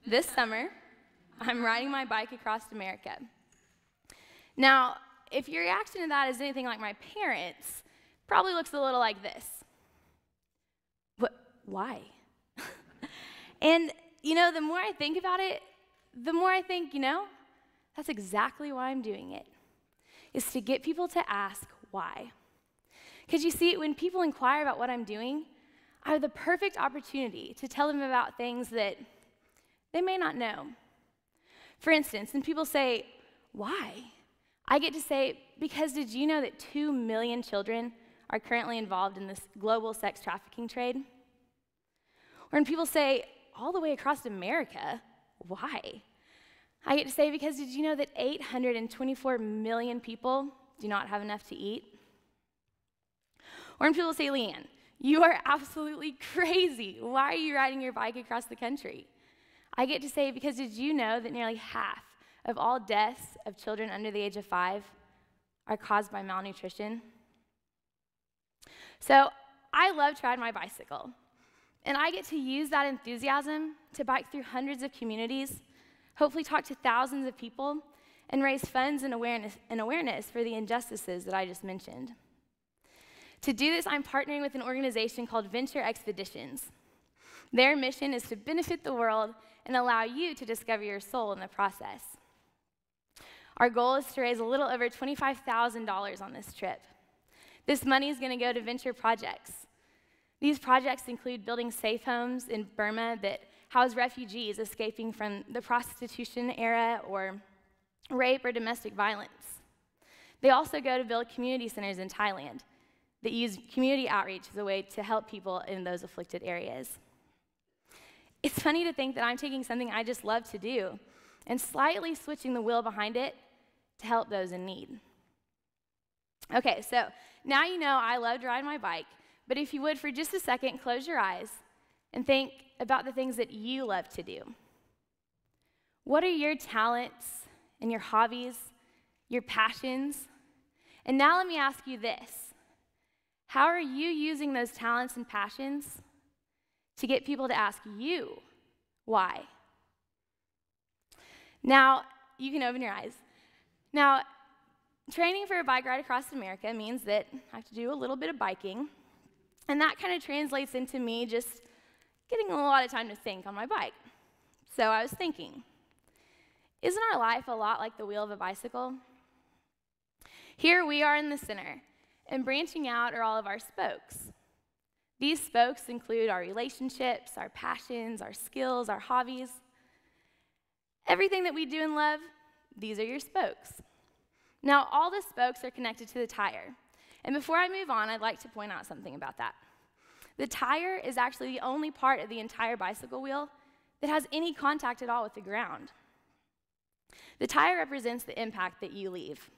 This summer, I'm riding my bike across America. Now, if your reaction to that is anything like my parents, probably looks a little like this. What? Why? And, the more I think about it, the more I think, that's exactly why I'm doing it, is to get people to ask why. Because you see, when people inquire about what I'm doing, I have the perfect opportunity to tell them about things that they may not know. For instance, when people say, why? I get to say, because did you know that 2 million children are currently involved in this global sex trafficking trade? Or when people say, all the way across America, why? I get to say, because did you know that 824 million people do not have enough to eat? Or when people say, LeAnn, you are absolutely crazy. Why are you riding your bike across the country? I get to say, because did you know that nearly half of all deaths of children under the age of 5 are caused by malnutrition? So I love to ride my bicycle, and I get to use that enthusiasm to bike through hundreds of communities, hopefully talk to thousands of people, and raise funds and awareness for the injustices that I just mentioned. To do this, I'm partnering with an organization called Venture Expeditions. Their mission is to benefit the world and allow you to discover your soul in the process. Our goal is to raise a little over $25,000 on this trip. This money is going to go to venture projects. These projects include building safe homes in Burma that house refugees escaping from the prostitution era or rape or domestic violence. They also go to build community centers in Thailand that use community outreach as a way to help people in those afflicted areas. It's funny to think that I'm taking something I just love to do and slightly switching the wheel behind it to help those in need. Okay, so now you know I love to ride my bike, but if you would, for just a second, close your eyes and think about the things that you love to do. What are your talents and your hobbies, your passions? And now let me ask you this. How are you using those talents and passions to get people to ask you why? Now, you can open your eyes. Now, training for a bike ride across America means that I have to do a little bit of biking, and that kind of translates into me just getting a lot of time to think on my bike. So I was thinking, isn't our life a lot like the wheel of a bicycle? Here we are in the center, and branching out are all of our spokes. These spokes include our relationships, our passions, our skills, our hobbies. Everything that we do and love, these are your spokes. Now, all the spokes are connected to the tire. And before I move on, I'd like to point out something about that. The tire is actually the only part of the entire bicycle wheel that has any contact at all with the ground. The tire represents the impact that you leave.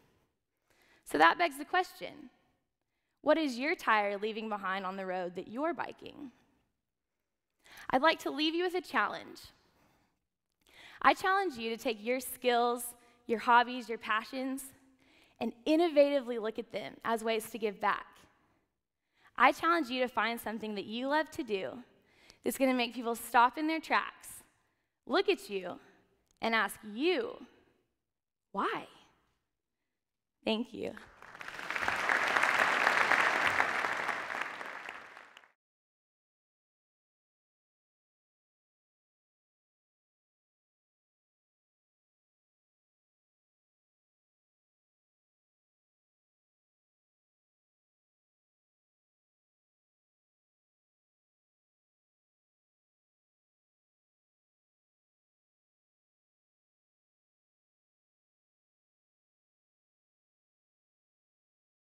So that begs the question, what is your tire leaving behind on the road that you're biking? I'd like to leave you with a challenge. I challenge you to take your skills, your hobbies, your passions, and innovatively look at them as ways to give back. I challenge you to find something that you love to do that's going to make people stop in their tracks, look at you, and ask you, why? Thank you.